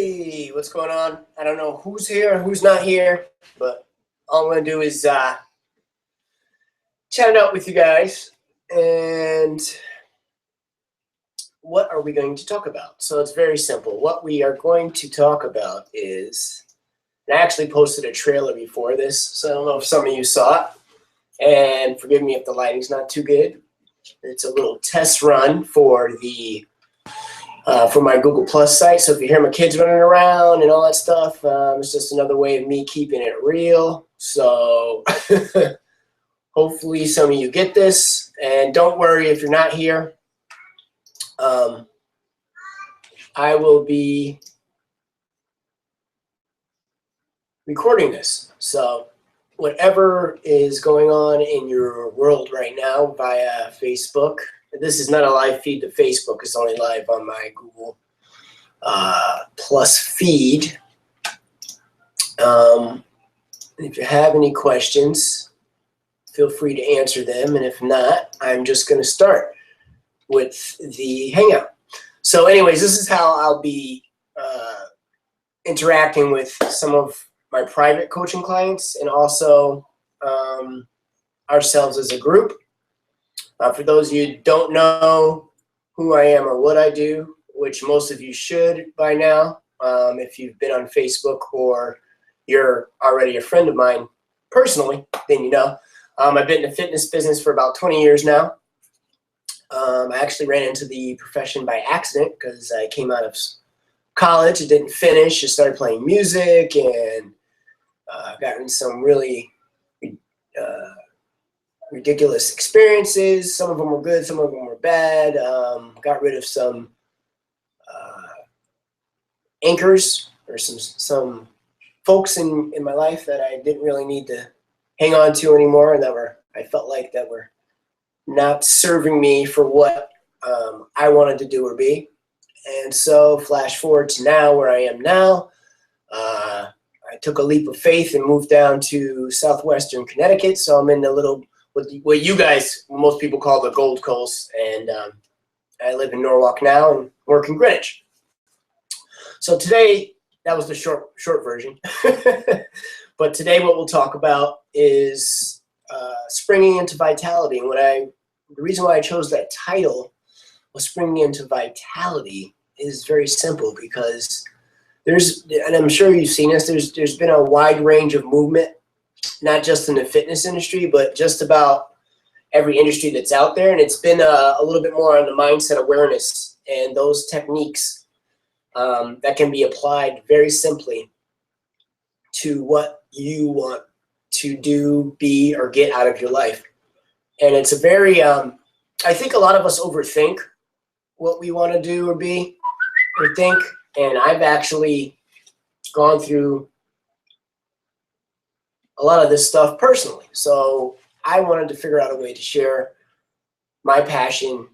Hey, what's going on? I don't know who's here and who's not here, but all I'm going to do is chat it up with you guys. And what are we going to talk about? So it's very simple. What we are going to talk about is, and I actually posted a trailer before this, so I don't know if some of you saw it. And forgive me if the lighting's not too good. It's a little test run for the for my Google Plus site. So if you hear my kids running around and all that stuff, it's just another way of me keeping it real. So hopefully some of you get this. And don't worry if you're not here. I will be recording this. So whatever is going on in your world right now via Facebook, this is not a live feed to Facebook. It's only live on my Google Plus feed. If you have any questions, feel free to answer them. And if not, I'm just going to start with the Hangout. So anyways, this is how I'll be interacting with some of my private coaching clients and also ourselves as a group. For those of you who don't know who I am or what I do, which most of you should by now, if you've been on Facebook or you're already a friend of mine personally, then you know. I've been in the fitness business for about 20 years now. I actually ran into the profession by accident because I came out of college. I didn't finish. I started playing music and got in some really ridiculous experiences. Some of them were good, some of them were bad. Got rid of some anchors or some folks in my life that I didn't really need to hang on to anymore, and I felt like that were not serving me for what I wanted to do or be. And so flash forward to now, where I am now. I took a leap of faith and moved down to southwestern Connecticut. So I'm in the little, what you guys, most people call the Gold Coast. And I live in Norwalk now and work in Greenwich. So today, that was the short version. But today what we'll talk about is springing into vitality. And the reason why I chose that title of springing into vitality is very simple, because and I'm sure you've seen this, there's been a wide range of movement, not just in the fitness industry, but just about every industry that's out there. And it's been a little bit more on the mindset awareness and those techniques that can be applied very simply to what you want to do, be, or get out of your life. And it's a very, I think a lot of us overthink what we want to do or be or think. And I've actually gone through a lot of this stuff personally. So I wanted to figure out a way to share my passion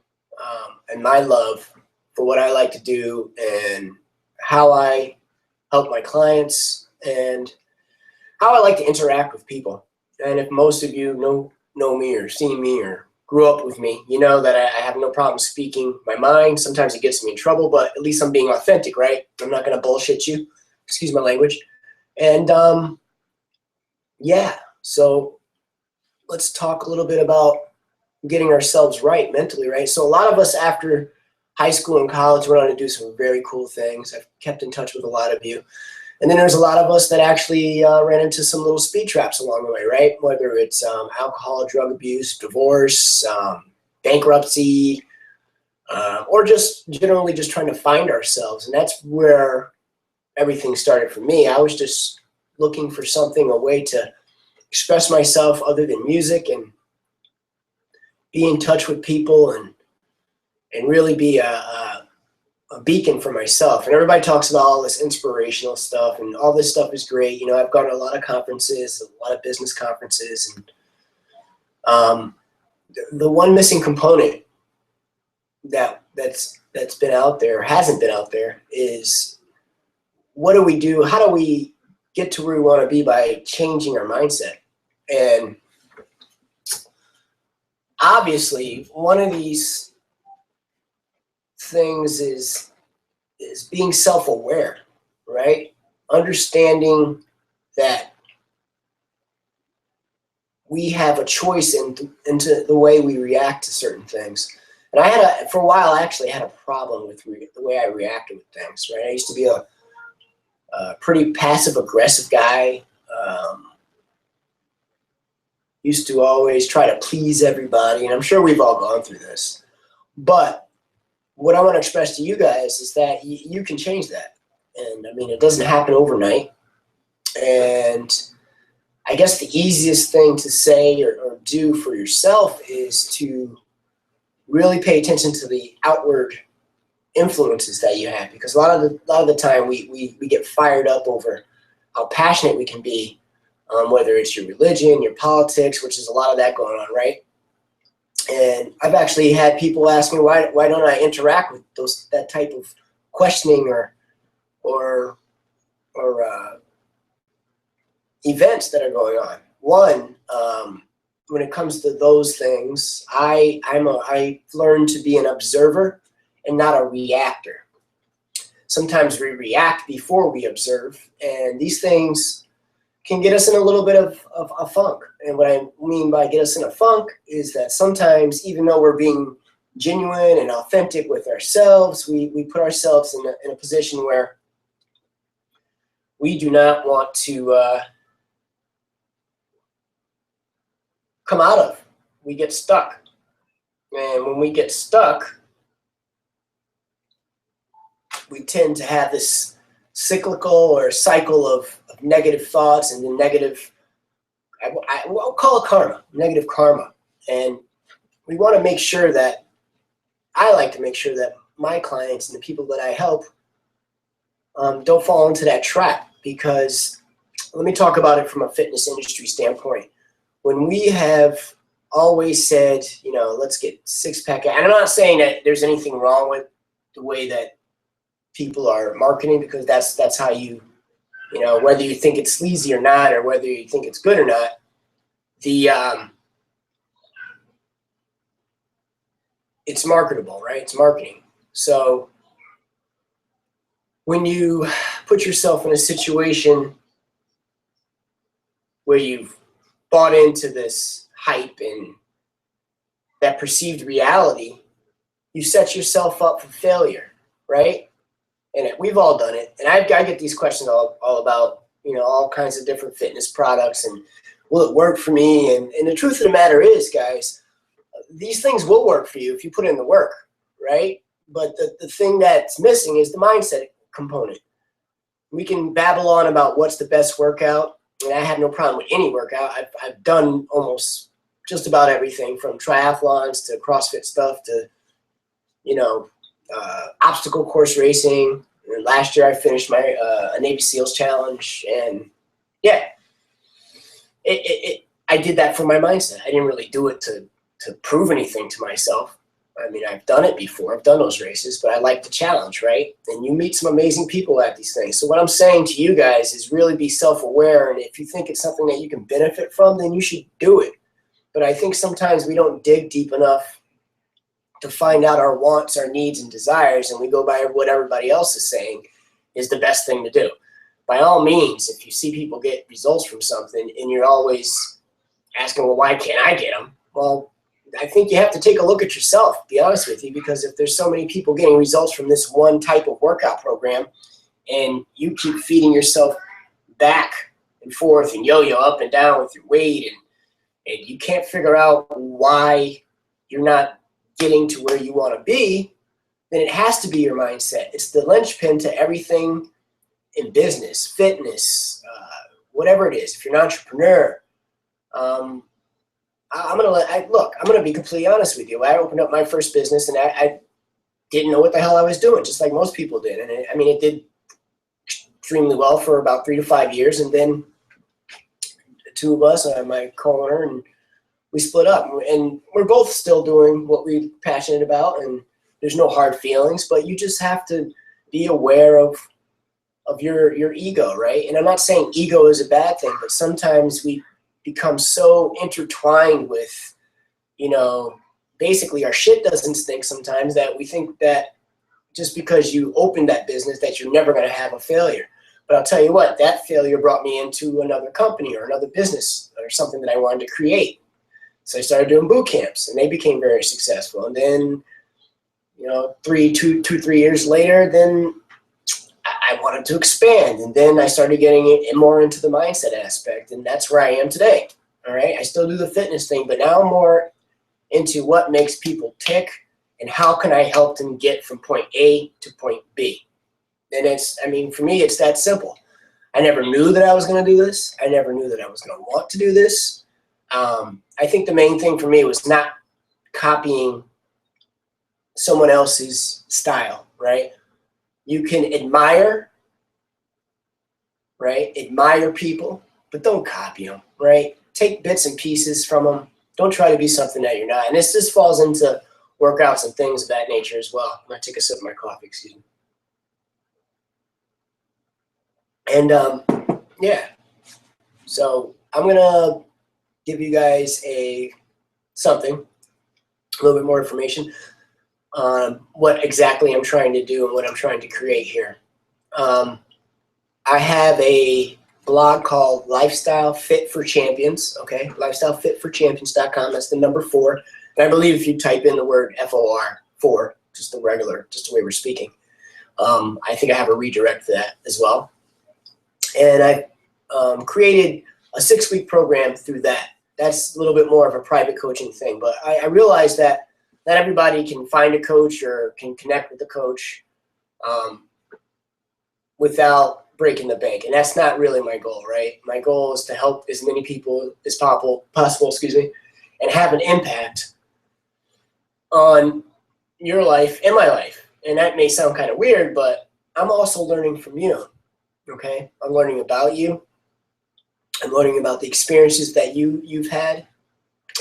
and my love for what I like to do and how I help my clients and how I like to interact with people. And if most of you know me or seen me or grew up with me, you know that I have no problem speaking my mind. Sometimes it gets me in trouble, but at least I'm being authentic, right? I'm not going to bullshit you. Excuse my language. And yeah, so let's talk a little bit about getting ourselves right mentally, right? So a lot of us after high school and college went on to do some very cool things. I've kept in touch with a lot of you. And then there's a lot of us that actually ran into some little speed traps along the way, right? Whether it's alcohol, drug abuse, divorce, bankruptcy, or just generally just trying to find ourselves. And that's where everything started for me. I was just looking for something, a way to express myself other than music and be in touch with people and really be a beacon for myself. And everybody talks about all this inspirational stuff, and all this stuff is great. You know, I've gone to a lot of conferences, a lot of business conferences, and the one missing component that's been out there, hasn't been out there, is what do we do? How do we get to where we want to be by changing our mindset? And obviously, one of these things is being self-aware. right? Understanding that we have a choice into the way we react to certain things. And for a while, I actually had a problem with the way I reacted with things, right? I used to be a pretty passive-aggressive guy. Used to always try to please everybody, and I'm sure we've all gone through this. But what I want to express to you guys is that you can change that. And I mean, it doesn't happen overnight. And I guess the easiest thing to say or do for yourself is to really pay attention to the outward influences that you have, because a lot of the time we get fired up over how passionate we can be, whether it's your religion, your politics, which is a lot of that going on, right? And I've actually had people ask me why don't I interact with that type of questioning or events that are going on. One, when it comes to those things, I learned to be an observer and not a reactor. Sometimes we react before we observe, and these things can get us in a little bit of a funk. And what I mean by get us in a funk is that sometimes, even though we're being genuine and authentic with ourselves, we put ourselves in a position where we do not want to come out of. We get stuck. And when we get stuck, we tend to have this cyclical or cycle of negative thoughts and the negative, I'll call it karma, negative karma. And we want to make sure that, I like to make sure that my clients and the people that I help don't fall into that trap. Because let me talk about it from a fitness industry standpoint. When we have always said, let's get six-pack, and I'm not saying that there's anything wrong with the way that people are marketing, because that's how whether you think it's sleazy or not, or whether you think it's good or not, it's marketable, right? It's marketing. So when you put yourself in a situation where you've bought into this hype and that perceived reality, you set yourself up for failure, right? And we've all done it. And I get these questions all about, all kinds of different fitness products and will it work for me? And the truth of the matter is, guys, these things will work for you if you put in the work, right? But the thing that's missing is the mindset component. We can babble on about what's the best workout, and I have no problem with any workout. I've done almost just about everything from triathlons to CrossFit stuff to, obstacle course racing. And last year I finished my a Navy SEALs challenge, and yeah, I did that for my mindset. I didn't really do it to prove anything to myself. I mean, I've done it before. I've done those races, but I like the challenge, right? And you meet some amazing people at these things. So what I'm saying to you guys is really be self-aware, and if you think it's something that you can benefit from, then you should do it. But I think sometimes we don't dig deep enough to find out our wants, our needs, and desires, and we go by what everybody else is saying is the best thing to do. By all means, if you see people get results from something and you're always asking, well, why can't I get them? Well, I think you have to take a look at yourself, to be honest with you, because if there's so many people getting results from this one type of workout program and you keep feeding yourself back and forth and yo-yo up and down with your weight and you can't figure out why you're not getting to where you want to be, then it has to be your mindset. It's the linchpin to everything in business, fitness, whatever it is. If you're an entrepreneur, I'm going to be completely honest with you. I opened up my first business and I didn't know what the hell I was doing, just like most people did. And it did extremely well for about 3 to 5 years. And then the two of us, my co-owner, and we split up. And we're both still doing what we're passionate about. And there's no hard feelings, but you just have to be aware of your ego, right? And I'm not saying ego is a bad thing, but sometimes we become so intertwined with, basically our shit doesn't stink sometimes, that we think that just because you opened that business that you're never going to have a failure. But I'll tell you what, that failure brought me into another company or another business or something that I wanted to create. So I started doing boot camps, and they became very successful. And then, 3 years later, then I wanted to expand. And then I started getting it more into the mindset aspect. And that's where I am today. All right. I still do the fitness thing, but now I'm more into what makes people tick and how can I help them get from point A to point B. And for me, it's that simple. I never knew that I was going to do this. I never knew that I was going to want to do this. I think the main thing for me was not copying someone else's style, right? You can admire, right? Admire people, but don't copy them, right? Take bits and pieces from them. Don't try to be something that you're not. And this falls into workouts and things of that nature as well. I'm going to take a sip of my coffee, excuse me. And yeah, so I'm going to give you guys a little bit more information on what exactly I'm trying to do and what I'm trying to create here. I have a blog called Lifestyle Fit for Champions, okay? LifestyleFitForChampions.com, that's the number 4. And I believe if you type in the word FOR, 4, just the way we're speaking, I think I have a redirect for that as well. And I created a 6-week program through that. That's a little bit more of a private coaching thing. But I realized that not everybody can find a coach or can connect with a coach without breaking the bank. And that's not really my goal, right? My goal is to help as many people as possible, and have an impact on your life and my life. And that may sound kind of weird, but I'm also learning from you, okay? I'm learning about you. I'm learning about the experiences that you've had.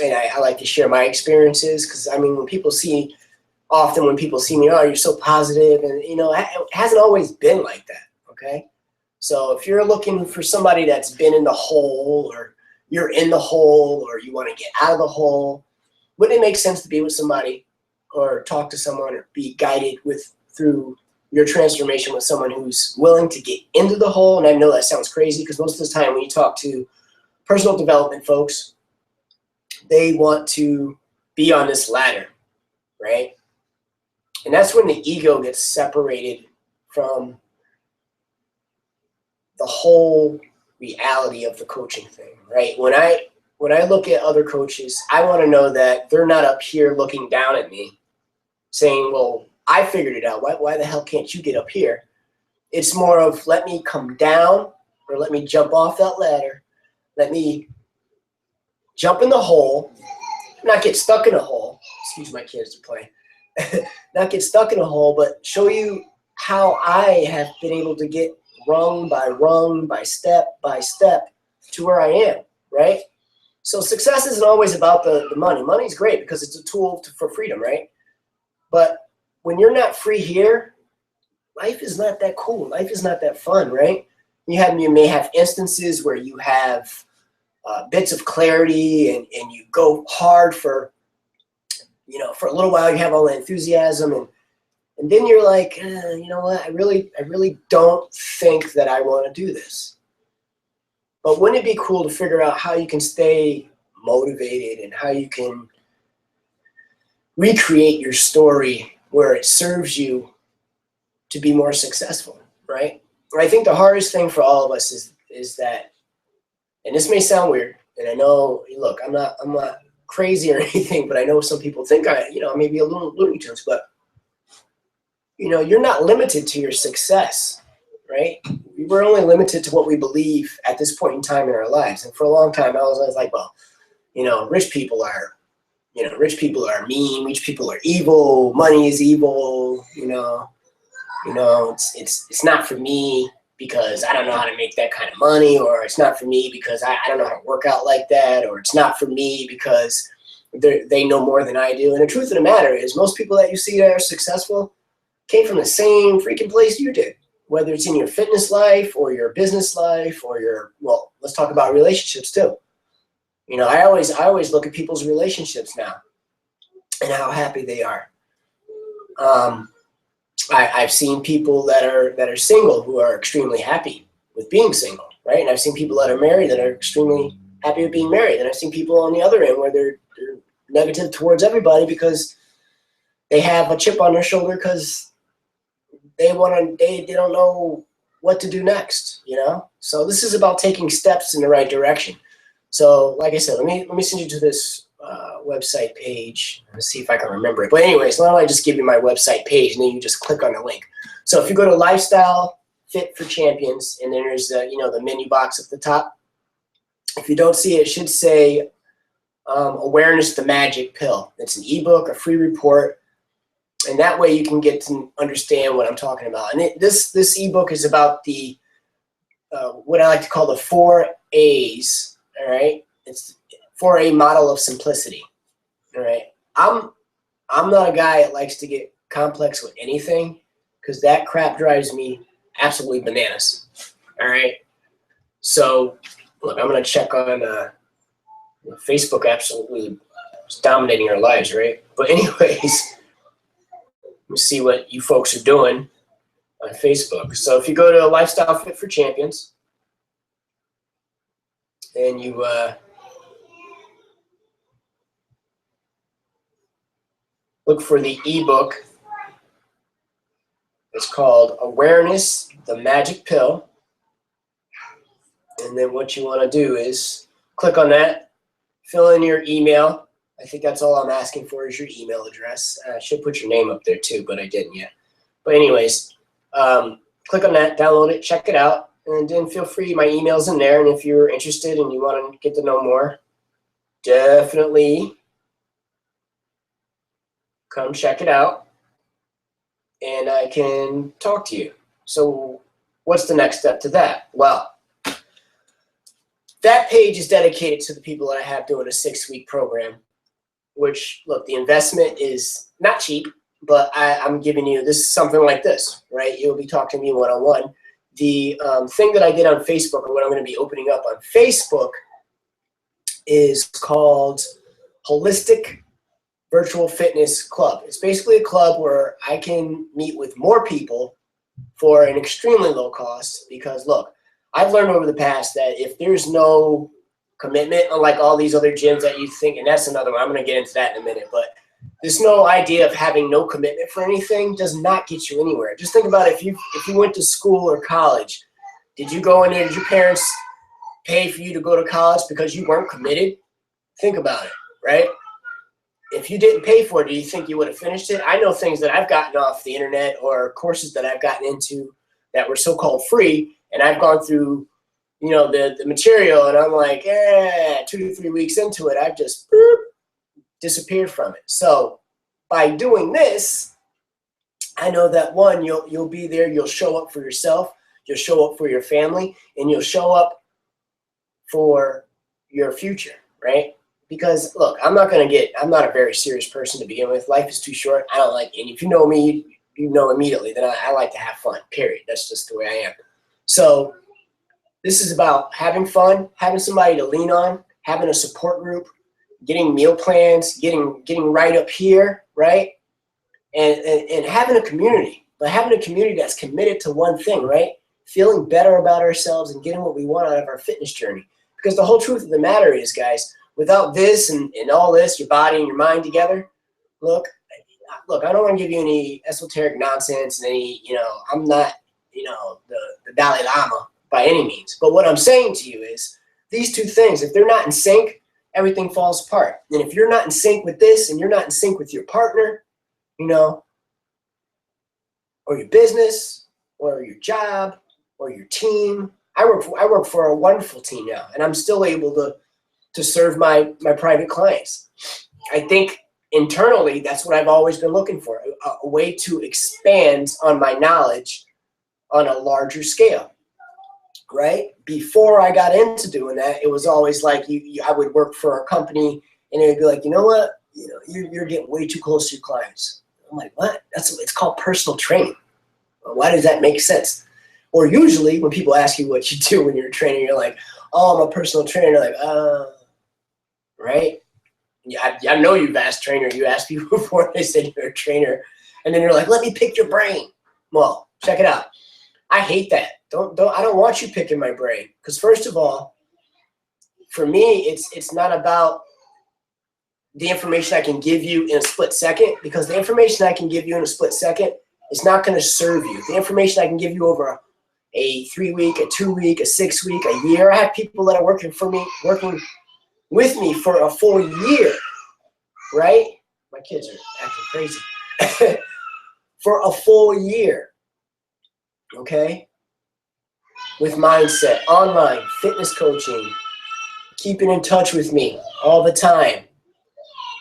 And I like to share my experiences because, when people see me, oh, you're so positive. And, it hasn't always been like that, okay? So if you're looking for somebody that's been in the hole, or you're in the hole, or you want to get out of the hole, wouldn't it make sense to be with somebody or talk to someone or be guided through your transformation with someone who's willing to get into the hole? And I know that sounds crazy because most of the time when you talk to personal development folks, they want to be on this ladder, right? And that's when the ego gets separated from the whole reality of the coaching thing, right? When I look at other coaches, I want to know that they're not up here looking down at me saying, well, I figured it out. Why the hell can't you get up here? It's more of, let me come down, or let me jump off that ladder. Let me jump in the hole, not get stuck in a hole. Excuse my kids to play. Not get stuck in a hole, but show you how I have been able to get rung by step to where I am, right? So success isn't always about the money. Money's great because it's a tool for freedom, right? But when you're not free here, life is not that cool. Life is not that fun, right? You may have instances where you have bits of clarity and you go hard for a little while. You have all the enthusiasm and then you're like, you know what? I really don't think that I want to do this. But wouldn't it be cool to figure out how you can stay motivated and how you can recreate your story where it serves you to be more successful, right? I think the hardest thing for all of us is that, and this may sound weird, and I know, look, I'm not crazy or anything, but I know some people think I may be a little Looney Tunes, but you're not limited to your success, right? We're only limited to what we believe at this point in time in our lives. And for a long time, I was always like, well, rich people are mean, rich people are evil, money is evil, it's not for me because I don't know how to make that kind of money, or it's not for me because I don't know how to work out like that, or it's not for me because they know more than I do. And the truth of the matter is, most people that you see that are successful came from the same freaking place you did, whether it's in your fitness life or your business life or let's talk about relationships too. I always look at people's relationships now and how happy they are. I've seen people that are single who are extremely happy, with being single, right? And I've seen people that are married that are extremely happy with being married. And I've seen people on the other end where they're negative towards everybody because they have a chip on their shoulder because they don't know what to do next, you know? So this is about taking steps in the right direction. So like I said, let me send you to this website page. Let's see if I can remember it. But anyways, why don't I just give you my website page and then you just click on the link. So if you go to Lifestyle Fit for Champions, and then there's the menu box at the top. If you don't see it, it should say Awareness, the Magic Pill. It's an ebook, a free report, and that way you can get to understand what I'm talking about. And this ebook is about the what I like to call the 4 A's. All right, it's 4A model of simplicity. All right, I'm not a guy that likes to get complex with anything because that crap drives me absolutely bananas. All right, so look, I'm gonna check on Facebook. Absolutely is dominating our lives, right? But anyways, let me see what you folks are doing on Facebook. So if you go to Lifestyle Fit for Champions and you look for the ebook, it's called Awareness, the Magic Pill. And then what you want to do is click on that, fill in your email. I think that's all I'm asking for is your email address. I should put your name up there too, but I didn't yet. But anyways, click on that, download it, check it out, and then feel free. My email's in there, and if you're interested and you want to get to know more, definitely come check it out, and I can talk to you. So what's the next step to that? Well, that page is dedicated to the people that I have doing a 6-week program, which, look, the investment is not cheap, but I'm giving you, this is something like this, right? You'll be talking to me one-on-one. The thing that I did on Facebook, or what I'm going to be opening up on Facebook, is called Holistic Virtual Fitness Club. It's basically a club where I can meet with more people for an extremely low cost because, look, I've learned over the past that if there's no commitment, unlike all these other gyms that you think, and that's another one, I'm going to get into that in a minute, but there's no idea of having no commitment for anything does not get you anywhere. Just think about it. If you went to school or college, did you go in there, did your parents pay for you to go to college because you weren't committed? Think about it, right? If you didn't pay for it, do you think you would have finished it? I know things that I've gotten off the internet or courses that I've gotten into that were so-called free, and I've gone through, the material, and I'm like, 2 to 3 weeks into it, I've just disappeared from it. So by doing this, I know that one, you'll be there, you'll show up for yourself, you'll show up for your family, and you'll show up for your future, right? Because look, I'm not a very serious person to begin with. Life is too short. I don't like, and if you know me, you know immediately that I like to have fun, period. That's just the way I am. So this is about having fun, having somebody to lean on, having a support group, getting meal plans, getting right up here, right? And having a community, but having a community that's committed to one thing, right? Feeling better about ourselves and getting what we want out of our fitness journey. Because the whole truth of the matter is, guys, without this and all this, your body and your mind together, look, I don't want to give you any esoteric nonsense and any, I'm not, the Dalai Lama by any means. But what I'm saying to you is these two things, if they're not in sync, everything falls apart. And if you're not in sync with this and you're not in sync with your partner, or your business or your job or your team, I work for a wonderful team now, and I'm still able to serve my private clients. I think internally, that's what I've always been looking for, a way to expand on my knowledge on a larger scale, right? Before I got into doing that, it was always like I would work for a company, and it'd be like, you know what? You're getting way too close to your clients. I'm like, what? It's called personal training. Why does that make sense? Or usually when people ask you what you do when you're a trainer, you're like, oh, I'm a personal trainer. They're like, right? Yeah, I know you've asked trainer. You asked people before, they said you're a trainer. And then you're like, let me pick your brain. Well, check it out. I hate that. I don't want you picking my brain. Because first of all, for me, it's not about the information I can give you in a split second, because the information I can give you in a split second is not going to serve you. The information I can give you over a 3-week, a 2-week, a 6-week, a year. I have people that are working with me for a full year, right? My kids are acting crazy. For a full year, okay? With mindset, online, fitness coaching, keeping in touch with me all the time,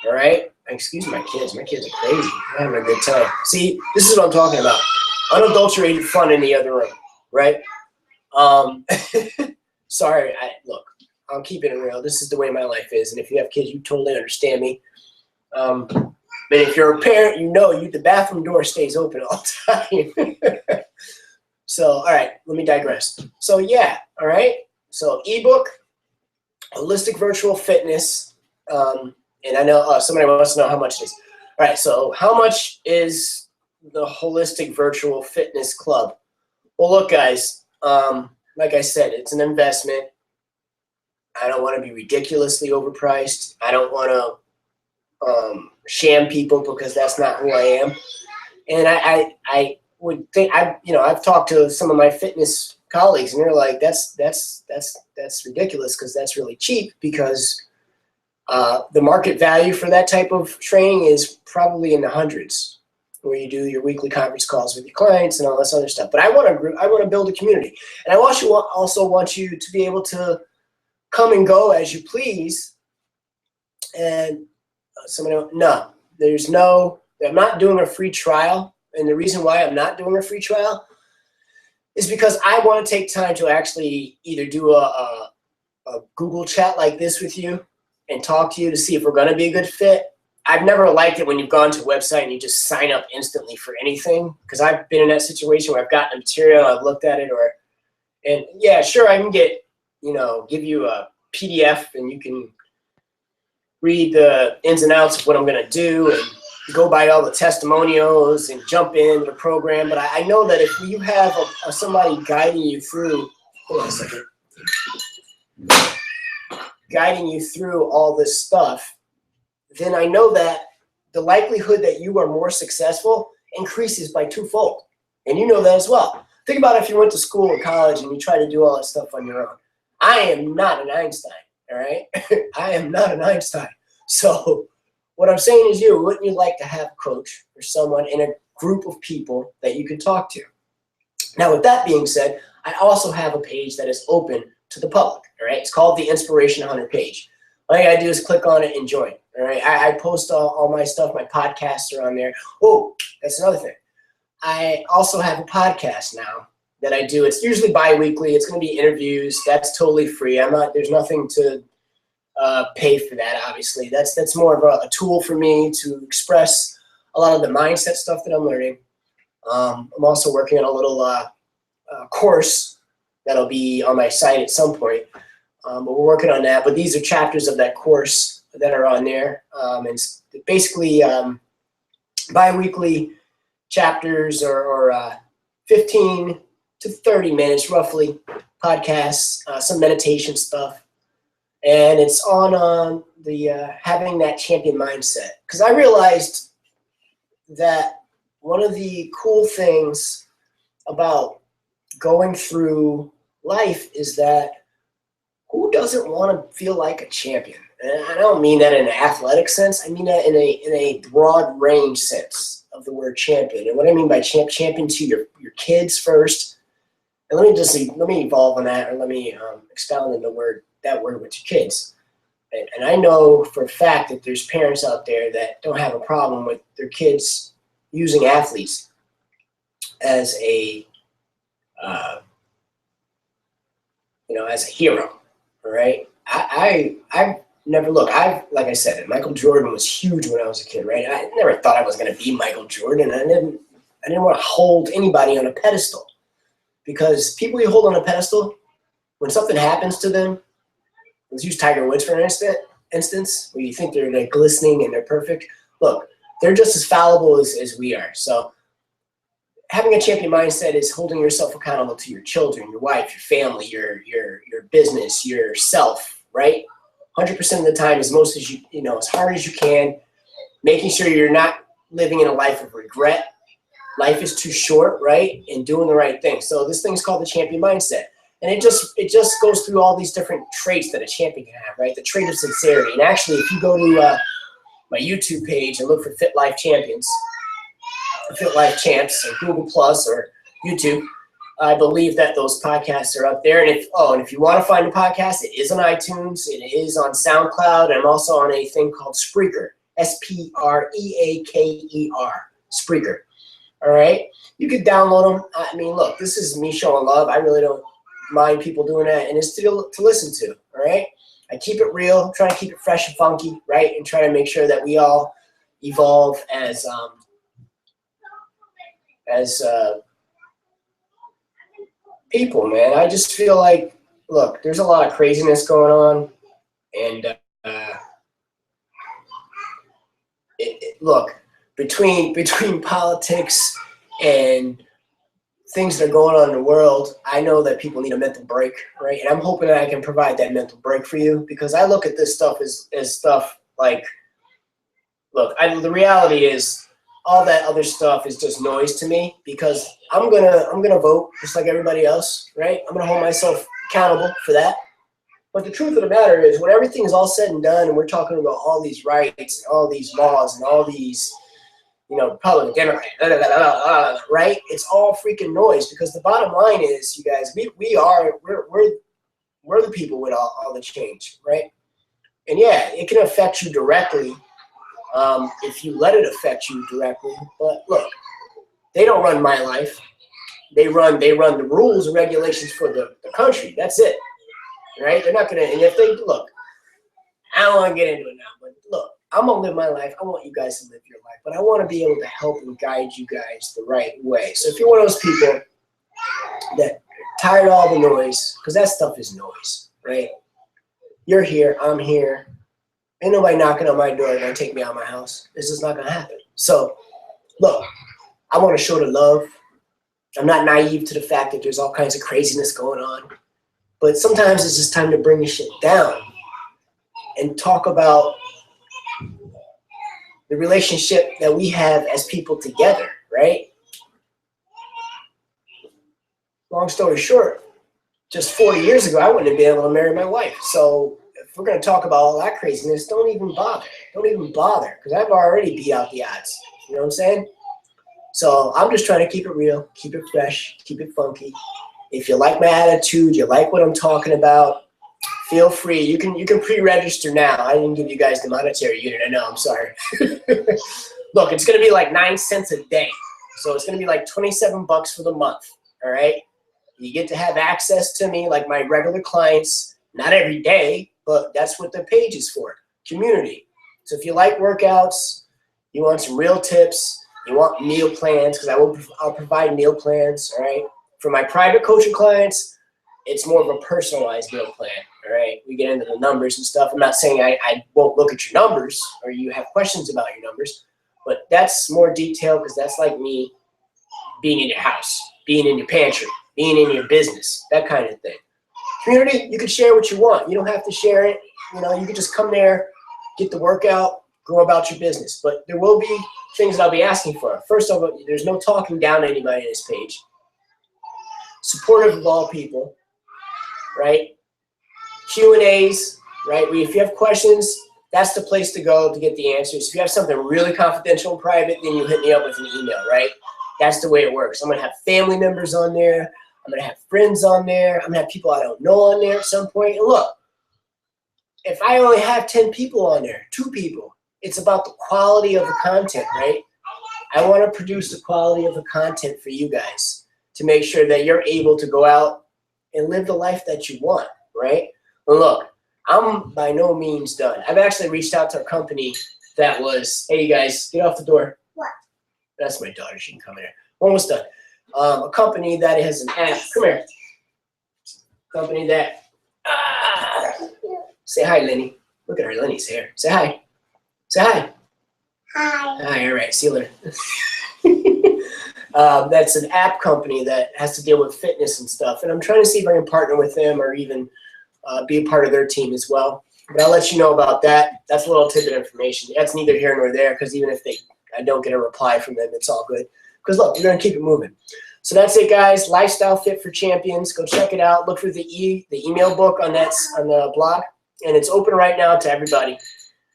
all right? Excuse my kids. My kids are crazy. They're having a good time. See, this is what I'm talking about. Unadulterated fun in the other room, right? Sorry, look, I'm keeping it real. This is the way my life is. And if you have kids, you totally understand me. But if you're a parent, the bathroom door stays open all the time. So, all right, let me digress. So, yeah, all right. So, ebook, holistic virtual fitness. And I know somebody wants to know how much it is. All right, so how much is the holistic virtual fitness club? Well, look, guys, like I said, it's an investment. I don't want to be ridiculously overpriced. I don't want to sham people, because that's not who I am. And I would think I've talked to some of my fitness colleagues, and they're like, that's ridiculous, because that's really cheap, because the market value for that type of training is probably in the hundreds, where you do your weekly conference calls with your clients and all this other stuff. But I want to build a community, and I also want you to be able to come and go as you please. And I'm not doing a free trial. And the reason why I'm not doing a free trial is because I want to take time to actually either do a Google chat like this with you and talk to you to see if we're going to be a good fit. I've never liked it when you've gone to a website and you just sign up instantly for anything, because I've been in that situation where I've gotten the material, I've looked at it, and yeah, sure, I can give you a PDF and you can read the ins and outs of what I'm going to do and go by all the testimonials and jump into the program. But I know that if you have somebody guiding you through, hold on a second, guiding you through all this stuff, then I know that the likelihood that you are more successful increases by twofold. And you know that as well. Think about if you went to school or college and you try to do all that stuff on your own. I am not an Einstein, all right? I am not an Einstein. So what I'm saying is, wouldn't you like to have a coach or someone in a group of people that you can talk to? Now, with that being said, I also have a page that is open to the public, all right? It's called the Inspiration Hunter page. All you gotta do is click on it and join, all right? I post all my stuff. My podcasts are on there. Oh, that's another thing. I also have a podcast now that I do. It's usually bi-weekly. It's going to be interviews. That's totally free. There's nothing to pay for that, obviously. That's more of a tool for me to express a lot of the mindset stuff that I'm learning. I'm also working on a little course that'll be on my site at some point. But we're working on that. But these are chapters of that course that are on there. And it's basically bi-weekly chapters or 15 to 30 minutes roughly podcasts, some meditation stuff. And it's on the having that champion mindset. Because I realized that one of the cool things about going through life is that who doesn't want to feel like a champion? And I don't mean that in an athletic sense. I mean that in a broad range sense of the word champion. And what I mean by champion to your kids first. And let me evolve on that, or let me expound on that word with your kids. And I know for a fact that there's parents out there that don't have a problem with their kids using athletes as a as a hero. All right. I've never like I said, Michael Jordan was huge when I was a kid, right? I never thought I was going to be Michael Jordan. I didn't want to hold anybody on a pedestal, because people you hold on a pedestal, when something happens to them, let's use Tiger Woods for an instance, where you think they're like glistening and they're perfect. Look, they're just as fallible as we are. So having a champion mindset is holding yourself accountable to your children, your wife, your family, your business, yourself, right? 100% of the time, as hard as you can, making sure you're not living in a life of regret. Life is too short, right? And doing the right thing. So this thing's called the champion mindset. And it just goes through all these different traits that a champion can have, right? The trait of sincerity. And actually, if you go to my YouTube page and look for Fit Life Champions, Fit Life Champs, or Google Plus or YouTube, I believe that those podcasts are up there. And if you want to find a podcast, it is on iTunes, it is on SoundCloud, and I'm also on a thing called Spreaker, Spreaker, Spreaker. All right, you could download them. I mean, look, this is me showing love. I really don't mind people doing that, and it's to listen to. All right, I keep it real, try to keep it fresh and funky, right, and try to make sure that we all evolve as people, man. I just feel like, look, there's a lot of craziness going on, and look, between politics and things that are going on in the world, I know that people need a mental break, right? And I'm hoping that I can provide that mental break for you, because I look at this stuff as stuff like, look, the reality is all that other stuff is just noise to me, because I'm gonna vote just like everybody else, right? I'm gonna hold myself accountable for that. But the truth of the matter is, when everything is all said and done, and we're talking about all these rights and all these laws and all these, Republican, Democrat, right? It's all freaking noise, because the bottom line is, you guys, we're the people with all the change, right? And yeah, it can affect you directly if you let it affect you directly. But look, they don't run my life. They run the rules and regulations for the country. That's it, right? They're not gonna. And if they look, I don't want to get into it now, but look, I'm going to live my life. I want you guys to live your life, but I want to be able to help and guide you guys the right way. So if you're one of those people that are tired of all the noise, because that stuff is noise, right? You're here, I'm here. Ain't nobody knocking on my door going to take me out of my house. This is not going to happen. So look, I want to show the love. I'm not naive to the fact that there's all kinds of craziness going on, but sometimes it's just time to bring the shit down and talk about the relationship that we have as people together, right? Long story short, just 40 years ago, I wouldn't have been able to marry my wife. So if we're going to talk about all that craziness, don't even bother. Don't even bother, because I've already beat out the odds. You know what I'm saying? So I'm just trying to keep it real, keep it fresh, keep it funky. If you like my attitude, you like what I'm talking about, feel free. You can pre-register now. I didn't give you guys the monetary unit. I know. I'm sorry. Look, it's going to be like 9 cents a day. So it's going to be like $27 for the month. All right. You get to have access to me like my regular clients. Not every day, but that's what the page is for. Community. So if you like workouts, you want some real tips, you want meal plans, because I'll provide meal plans. All right. For my private coaching clients, it's more of a personalized meal plan. All right, we get into the numbers and stuff. I'm not saying I won't look at your numbers or you have questions about your numbers, but that's more detailed, because that's like me being in your house, being in your pantry, being in your business, that kind of thing. Community, you can share what you want. You don't have to share it. You can just come there, get the workout, go about your business. But there will be things that I'll be asking for. First of all, there's no talking down to anybody in this page. Supportive of all people, right? Q&As, right? If you have questions, that's the place to go to get the answers. If you have something really confidential and private, then you hit me up with an email, right? That's the way it works. I'm going to have family members on there. I'm going to have friends on there. I'm going to have people I don't know on there at some point. And look, if I only have 10 people on there, 2 people, it's about the quality of the content, right? I want to produce the quality of the content for you guys to make sure that you're able to go out and live the life that you want, right? Well, look, I'm by no means done. I've actually reached out to a company that was, hey, you guys, get off the door. What? That's my daughter. She can come in here. Almost done. A company that has an app. Come here. Company that, say hi, Lenny. Look at her, Lenny's hair. Say hi. Say hi. Hi. Hi, all right. See you later. That's an app company that has to deal with fitness and stuff. And I'm trying to see if I can partner with them or even be a part of their team as well. But I'll let you know about that. That's a little tidbit information. That's neither here nor there, because even if I don't get a reply from them, it's all good. Because look, we're going to keep it moving. So that's it, guys. Lifestyle Fit for Champions. Go check it out. Look for the email book on the blog, and it's open right now to everybody.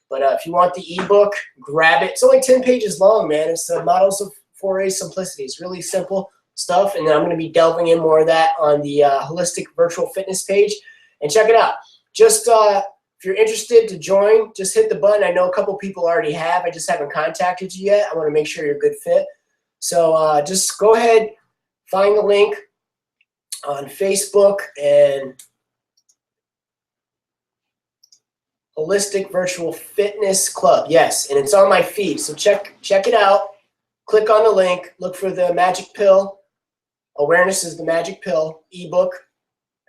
But if you want the ebook, grab it. It's only 10 pages long, man. It's the Models of 4A Simplicity. It's really simple stuff, and then I'm going to be delving in more of that on the Holistic Virtual Fitness page. And check it out. Just if you're interested to join, just hit the button. I know a couple people already have. I just haven't contacted you yet. I want to make sure you're a good fit. So just go ahead, find the link on Facebook and Holistic Virtual Fitness Club. Yes, and it's on my feed. So check it out. Click on the link. Look for the Magic Pill. Awareness is the Magic Pill ebook.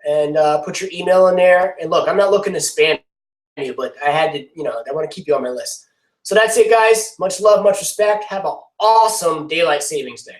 And put your email in there. And look, I'm not looking to spam you, but I had to, I want to keep you on my list. So that's it, guys. Much love, much respect. Have an awesome Daylight Savings Day.